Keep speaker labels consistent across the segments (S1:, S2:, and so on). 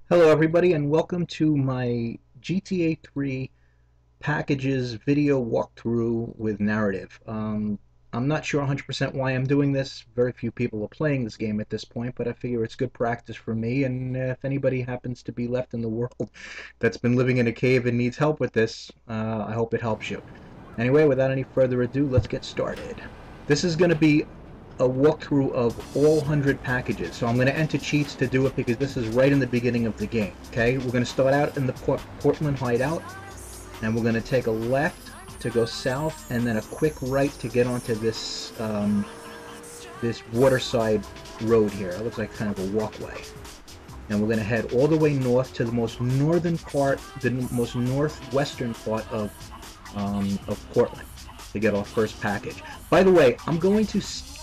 S1: Hello everybody and welcome to my GTA 3 packages video walkthrough with narrative. I'm not sure 100% why I'm doing this. Very few people are playing this game at this point, but I figure it's good practice for me, and if anybody happens to be left in the world that's been living in a cave and needs help with this, I hope it helps you. Anyway, without any further ado, let's get started. This is going to be a walkthrough of all 100 packages. So I'm going to enter cheats to do it because this is right in the beginning of the game. Okay, we're going to start out in the Portland hideout, and we're going to take a left to go south, and then a quick right to get onto this this waterside road here. It looks like kind of a walkway. And we're going to head all the way north to the most northern part, the most northwestern part of Portland to get our first package. By the way, I'm going to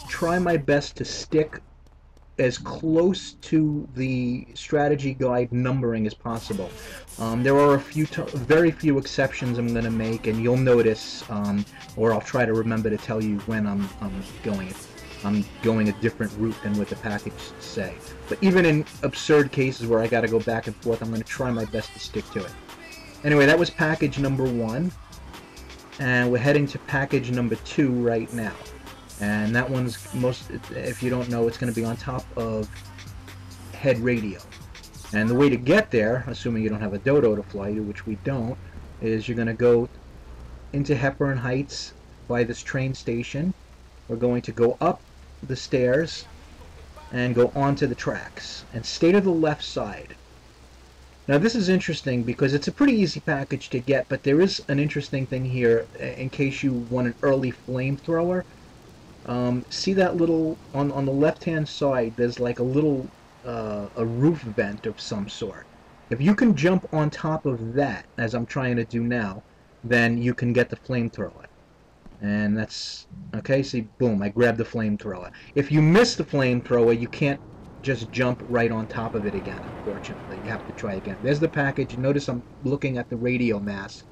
S1: try my best to stick as close to the strategy guide numbering as possible. There are very few exceptions I'm going to make, and you'll notice, or I'll try to remember to tell you when I'm going a different route than what the package say. But even in absurd cases where I got to go back and forth, I'm going to try my best to stick to it. Anyway, that was package number 1, and we're heading to package number 2 right now. And that one's if you don't know, it's going to be on top of head radio. And the way to get there, assuming you don't have a dodo to fly to, which we don't, is you're going to go into Hepburn Heights by this train station. We're going to go up the stairs and go onto the tracks and stay to the left side. Now this is interesting because it's a pretty easy package to get, but there is an interesting thing here in case you want an early flamethrower. See that little, on the left hand side, there's like a little a roof vent of some sort. If you can jump on top of that, as I'm trying to do now, then you can get the flamethrower. And that's, okay, see, boom, I grabbed the flamethrower. If you miss the flamethrower, you can't just jump right on top of it again, unfortunately. You have to try again. There's the package. Notice I'm looking at the radio mast.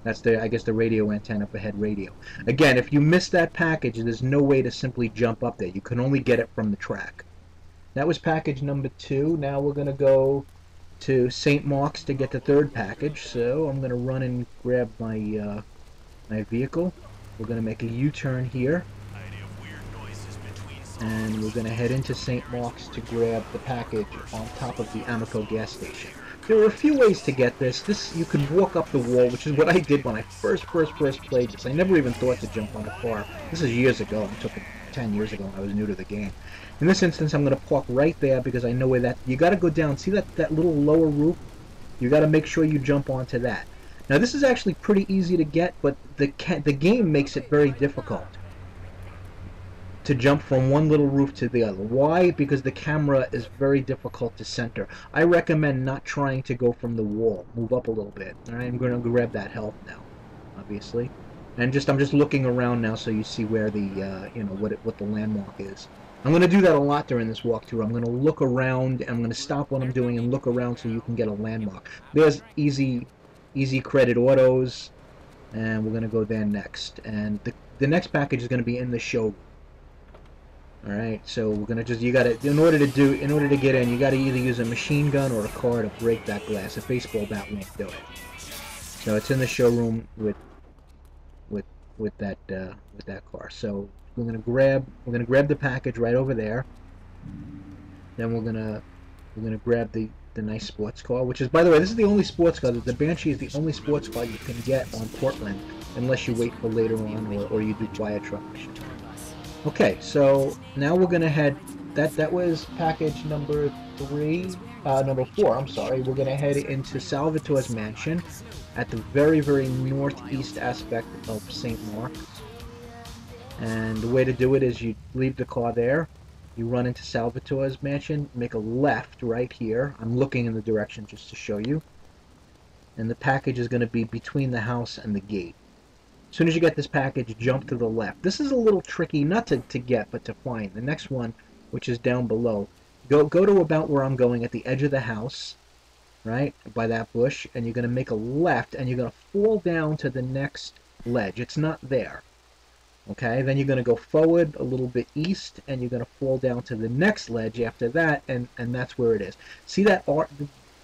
S1: That's I guess the radio antenna for head radio. Again, if you miss that package, there's no way to simply jump up there. You can only get it from the track. That was package number 2. Now we're going to go to St. Mark's to get the third package. So I'm going to run and grab my my vehicle. We're going to make a U-turn here. And we're going to head into St. Mark's to grab the package on top of the Amico gas station. There are a few ways to get this. You can walk up the wall, which is what I did when I first played this. I never even thought to jump on a car. This is years ago. I took it 10 years ago when I was new to the game. In this instance, I'm going to park right there because I know where that... You got to go down. See that little lower roof? You got to make sure you jump onto that. Now, this is actually pretty easy to get, but the game makes it very difficult to jump from one little roof to the other. Why? Because the camera is very difficult to center. I recommend not trying to go from the wall. Move up a little bit. All right, I'm going to grab that health now, obviously, and I'm just looking around now so you see where the you know, what the landmark is. I'm going to do that a lot during this walkthrough. I'm going to look around, and I'm going to stop what I'm doing and look around so you can get a landmark. There's easy credit autos, and we're going to go there next. And the next package is going to be in the showroom. All right, so we're gonna just, in order to get in, you gotta either use a machine gun or a car to break that glass. A baseball bat won't do it. So it's in the showroom with that car. So we're gonna grab the package right over there. Then we're gonna grab the nice sports car, which is, by the way, this is the only sports car. The Banshee is the only sports car you can get on Portland, unless you wait for later on or you do fire truck. Okay, so now we're gonna head. That was package number 4. I'm sorry. We're gonna head into Salvatore's mansion at the very northeast aspect of St. Mark's. And the way to do it is you leave the car there, you run into Salvatore's mansion, make a left right here. I'm looking in the direction just to show you. And the package is going to be between the house and the gate. As soon as you get this package, jump to the left. This is a little tricky, not to get, but to find. The next one, which is down below, go to about where I'm going, at the edge of the house, right, by that bush, and you're going to make a left, and you're going to fall down to the next ledge. It's not there. Okay, then you're going to go forward a little bit east, and you're going to fall down to the next ledge after that, and that's where it is. See that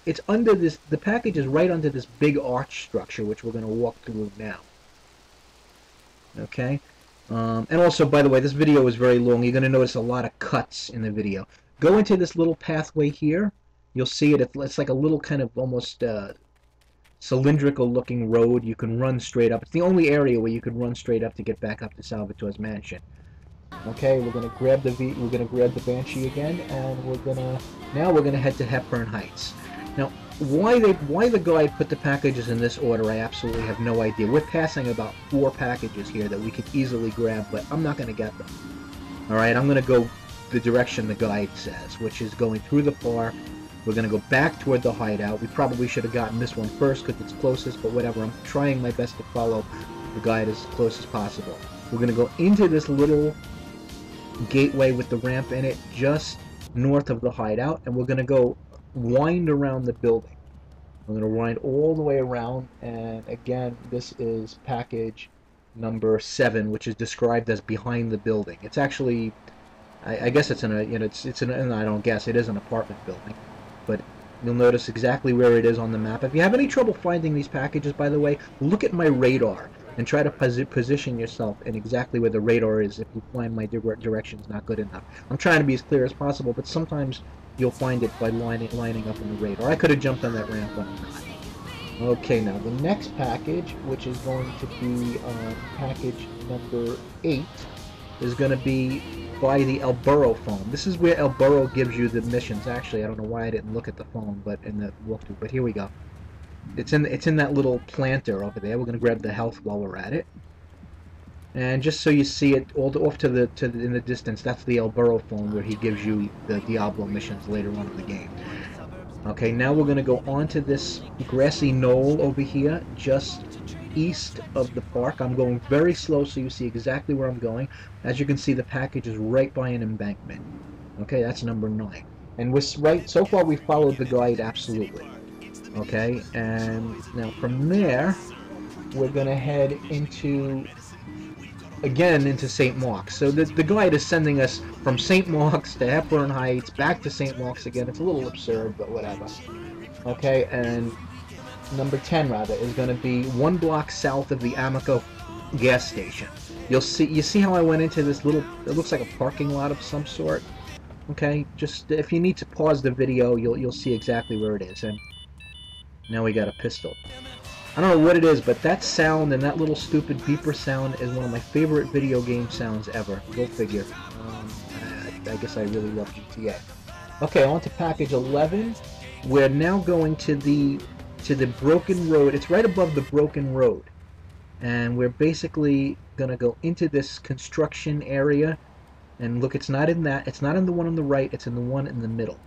S1: it's under this, the package is right under this big arch structure, which we're going to walk through now. Okay? And also, by the way, this video is very long. You're going to notice a lot of cuts in the video. Go into this little pathway here. You'll see it. It's like a little kind of almost cylindrical looking road. You can run straight up. It's the only area where you can run straight up to get back up to Salvatore's mansion. Okay, we're gonna grab the Banshee again, and now we're gonna head to Hepburn Heights. Now, why the guy put the packages in this order, I absolutely have no idea. We're passing about 4 packages here that we could easily grab, but I'm not gonna get them. All right, I'm gonna go the direction the guide says, which is going through the park. We're gonna go back toward the hideout. We probably should have gotten this one first because it's closest, but whatever. I'm trying my best to follow the guide as close as possible. We're gonna go into this little gateway with the ramp in it just north of the hideout, and we're going to go wind around the building. We're going to wind all the way around, and again, this is package number 7, which is described as behind the building. It's actually, I guess it's in a, you know, it's in a, I don't guess, it is an apartment building, but you'll notice exactly where it is on the map. If you have any trouble finding these packages, by the way, look at my radar and try to position yourself in exactly where the radar is if you find my direction's not good enough. I'm trying to be as clear as possible, but sometimes you'll find it by lining up in the radar. I could have jumped on that ramp, but I'm not. Okay, now the next package, which is going to be package number 8, is going to be by the El Burro phone. This is where El Burro gives you the missions. Actually, I don't know why I didn't look at the phone, but in the walkthrough. But here we go. It's in that little planter over there. We're going to grab the health while we're at it. And just so you see it all off in the distance, that's the El Burro phone where he gives you the Diablo missions later on in the game. Okay, now we're going to go onto this grassy knoll over here, just east of the park. I'm going very slow so you see exactly where I'm going. As you can see, the package is right by an embankment. Okay, that's number 9. And we're right, so far we followed the guide absolutely. Okay, and now from there, we're going to head into St. Mark's. So the guide is sending us from St. Mark's to Hepburn Heights, back to St. Mark's again. It's a little absurd, but whatever. Okay, and number 10, rather, is going to be 1 block south of the Amico gas station. You see how I went into this little, it looks like a parking lot of some sort? Okay, just if you need to pause the video, you'll see exactly where it is. And now we got a pistol. I don't know what it is, but that sound and that little stupid beeper sound is one of my favorite video game sounds ever. Go figure. I guess I really love GTA. Okay, on to package 11. We're now going to the broken road. It's right above the broken road. And we're basically going to go into this construction area. And look, it's not in the one on the right, it's in the one in the middle.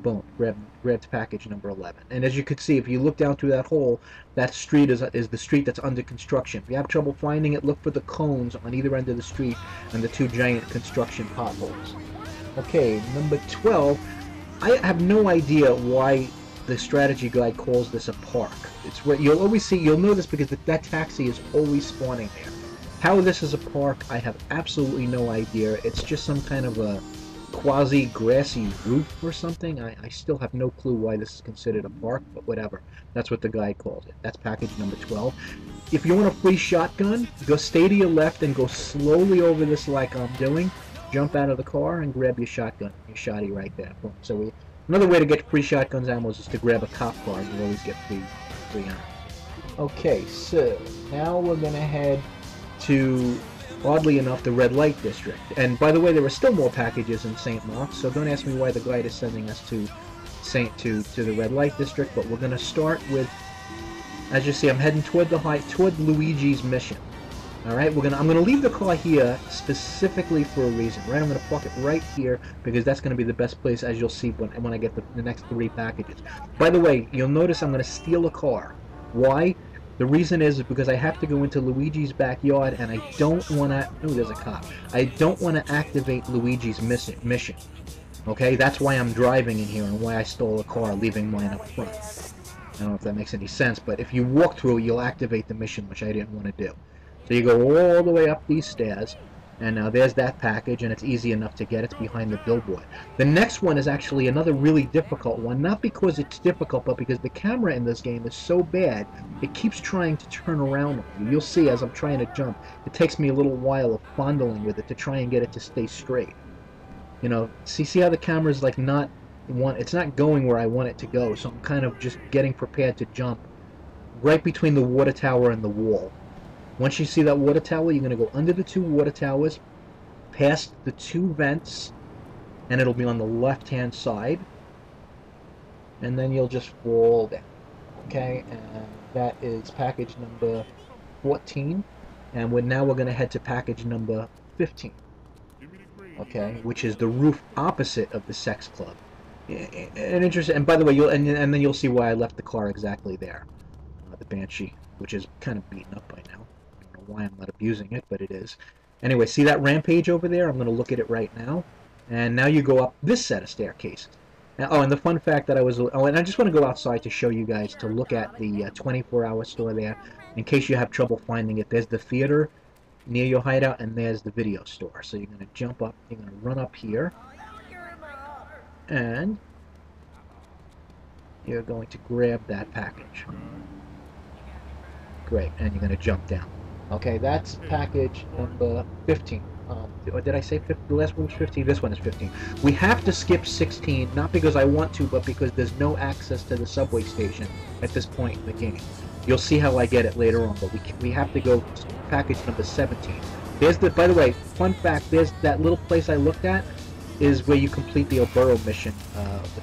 S1: Boom, grabbed package number 11. And as you can see, if you look down through that hole, that street is the street that's under construction. If you have trouble finding it, look for the cones on either end of the street and the 2 giant construction potholes. Okay, number 12. I have no idea why the strategy guide calls this a park. It's where you'll always see, you'll notice because that taxi is always spawning there. How this is a park, I have absolutely no idea. It's just some kind of a quasi-grassy roof or something. I still have no clue why this is considered a park, but whatever. That's what the guy calls it. That's package number 12. If you want a free shotgun, go stay to your left and go slowly over this like I'm doing. Jump out of the car and grab your shotgun. Your shotty right there. Boom. So another way to get free shotguns ammo is just to grab a cop car and you always get free ammo. Okay, so now we're going to head to, oddly enough, the red light district. And by the way, there are still more packages in St. Mark's, so don't ask me why the guide is sending us to the red light district. But we're going to start with, as you see, I'm heading toward Luigi's mission. All right, I'm going to leave the car here specifically for a reason. Right, I'm going to park it right here because that's going to be the best place, as you'll see when I get the next 3 packages. By the way, you'll notice I'm going to steal a car. Why? The reason is because I have to go into Luigi's backyard, and I don't want to... Oh, there's a cop. I don't want to activate Luigi's mission. Okay, that's why I'm driving in here and why I stole a car, leaving mine up front. I don't know if that makes any sense, but if you walk through, you'll activate the mission, which I didn't want to do. So you go all the way up these stairs, And there's that package, and it's easy enough to get. It's behind the billboard. The next one is actually another really difficult one, not because it's difficult, but because the camera in this game is so bad, it keeps trying to turn around on you. You'll see as I'm trying to jump, it takes me a little while of fondling with it to try and get it to stay straight. You know, see how the camera's like it's not going where I want it to go, so I'm kind of just getting prepared to jump right between the water tower and the wall. Once you see that water tower, you're going to go under the 2 water towers, past the 2 vents, and it'll be on the left-hand side. And then you'll just fall down. Okay, and that is package number 14. And now we're going to head to package number 15. Okay, which is the roof opposite of the sex club. And interesting. And by the way, and then you'll see why I left the car exactly there. The Banshee, which is kind of beaten up by now. Why I'm not abusing it, but it is. Anyway, see that rampage over there? I'm going to look at it right now. And now you go up this set of staircases. And the fun fact that and I just want to go outside to show you guys, to look at the 24-hour store there. In case you have trouble finding it, there's the theater near your hideout, and there's the video store. So you're going to jump up, you're going to run up here, and you're going to grab that package. Great, and you're going to jump down. Okay, that's package number 15. Or did I say 15? The last one was 15. This one is 15. We have to skip 16, not because I want to, but because there's no access to the subway station at this point in the game. You'll see how I get it later on, but we have to go to package number 17. There's by the way, fun fact, there's that little place I looked at is where you complete the Burro mission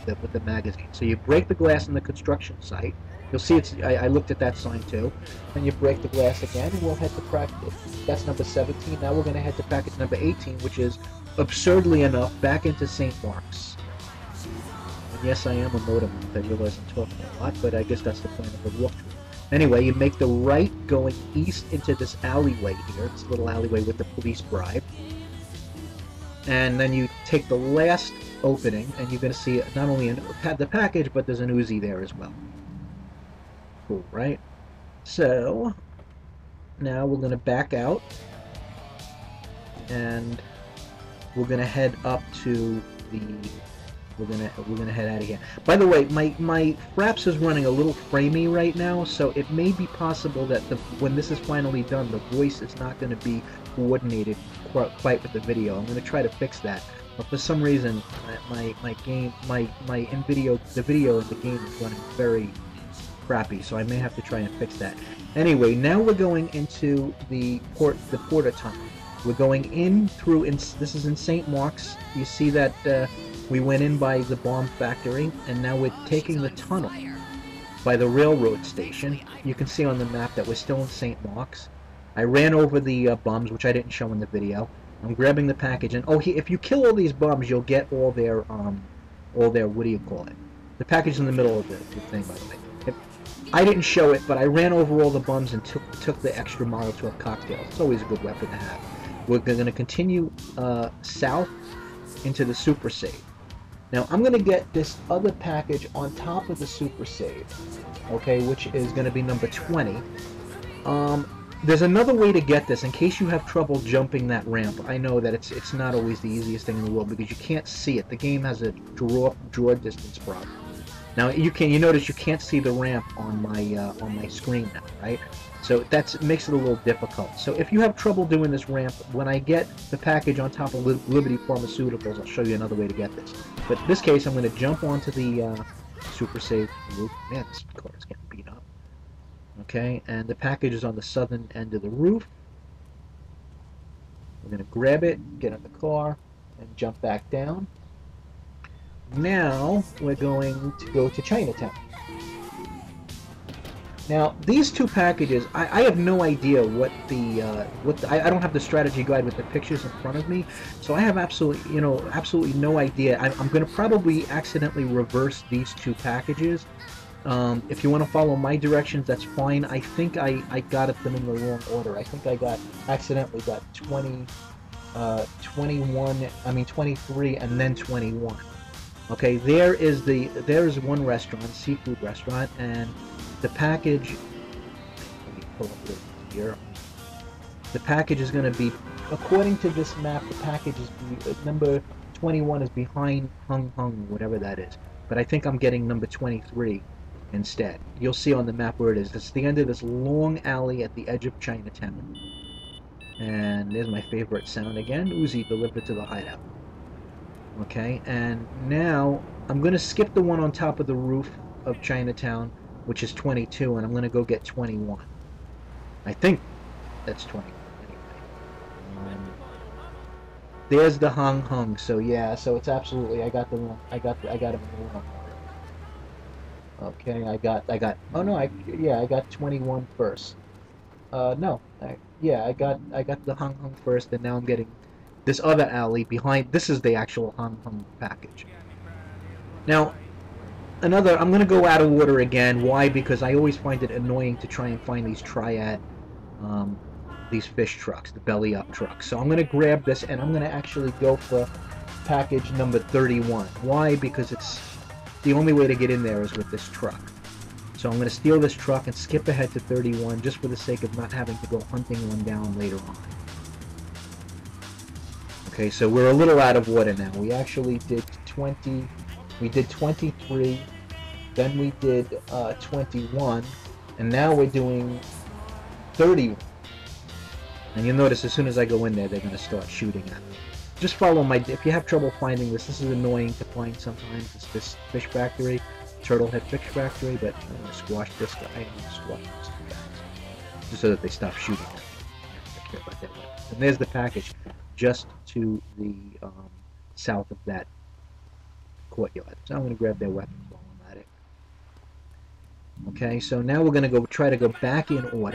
S1: with the magazine. So you break the glass in the construction site. You'll see I looked at that sign too. And you break the glass again, and we'll head to practice. That's number 17. Now we're going to head to package number 18, which is, absurdly enough, back into St. Mark's. And yes, I am a modem. I realize I'm talking a lot, but I guess that's the point of the walkthrough. Anyway, you make the right going east into this alleyway here, this little alleyway with the police bribe. And then you take the last opening, and you're going to see not only the package, but there's an Uzi there as well. Cool, right? So now we're going to back out, and we're going to head up to the. We're gonna head out of here. By the way, my Fraps is running a little framey right now, so it may be possible that when this is finally done, the voice is not going to be coordinated quite with the video. I'm going to try to fix that, but for some reason, the video in the game is running very crappy, so I may have to try and fix that. Anyway, now we're going into the Porter Tunnel. We're going in through. This is in St. Mark's. You see that. We went in by the bomb factory, and now we're taking the tunnel by the railroad station. You can see on the map that we're still in St. Mark's. I ran over the bums, which I didn't show in the video. I'm grabbing the package, and if you kill all these bums, you'll get all their what do you call it? The package in the middle of the thing, by the way. I didn't show it, but I ran over all the bums and took the extra Molotov cocktails. It's always a good weapon to have. We're going to continue south into the Super Save. Now, I'm going to get this other package on top of the Super Save, okay, which is going to be number 20. There's another way to get this in case you have trouble jumping that ramp. I know that it's not always the easiest thing in the world because you can't see it. The game has a draw distance problem. Now, you notice you can't see the ramp on my screen now, right? So that makes it a little difficult. So if you have trouble doing this ramp, when I get the package on top of Liberty Pharmaceuticals, I'll show you another way to get this. But in this case, I'm going to jump onto the Super Save roof. Man, this car is getting beat up. Okay, and the package is on the southern end of the roof. We're going to grab it, get in the car, and jump back down. Now we're going to go to Chinatown. Now, these two packages, I have no idea what I don't have the strategy guide with the pictures in front of me, so I have absolutely no idea. I'm going to probably accidentally reverse these two packages. If you want to follow my directions, that's fine. I think I got them in the wrong order. I think I accidentally got 23 and then 21. Okay, there is one restaurant, seafood restaurant, and the package, let me pull up this here. The package is going to be according to this map, the package is number 21 is behind Hung Hung, whatever that is. But I think I'm getting number 23 instead. You'll see on the map where it is. It's the end of this long alley at the edge of Chinatown. And there's my favorite sound again. Uzi delivered to the hideout. Okay, and now I'm going to skip the one on top of the roof of Chinatown, which is 22, and I'm going to go get 21. I think that's 21 anyway. There's the Hung Hung. So yeah, so it's absolutely I got him in the wrong order. Okay, I got. Oh no, I got 21 first. No, I got the Hung Hung first, and now I'm getting this other alley behind. This is the actual Hung Hung package. Now, I'm going to go out of order again. Why? Because I always find it annoying to try and find these triad, these fish trucks, the belly up trucks. So I'm going to grab this, and I'm going to actually go for package number 31. Why? Because it's the only way to get in there is with this truck. So I'm going to steal this truck and skip ahead to 31 just for the sake of not having to go hunting one down later on. Okay, so we're a little out of order now. We actually did 20, we did 23, then we did 21, and now we're doing 31. And you'll notice as soon as I go in there, they're going to start shooting at me. Just follow my, if you have trouble finding this is annoying to find sometimes. It's this fish factory, Turtlehead Fish Factory, but I'm going to squash this guy. I'm going to squash these two guys. Just so that they stop shooting at me. I care about that weapon. And there's the package, just to the south of that courtyard. So I'm going to grab their weapons while I'm at it. Okay, so now we're going to try to go back in order.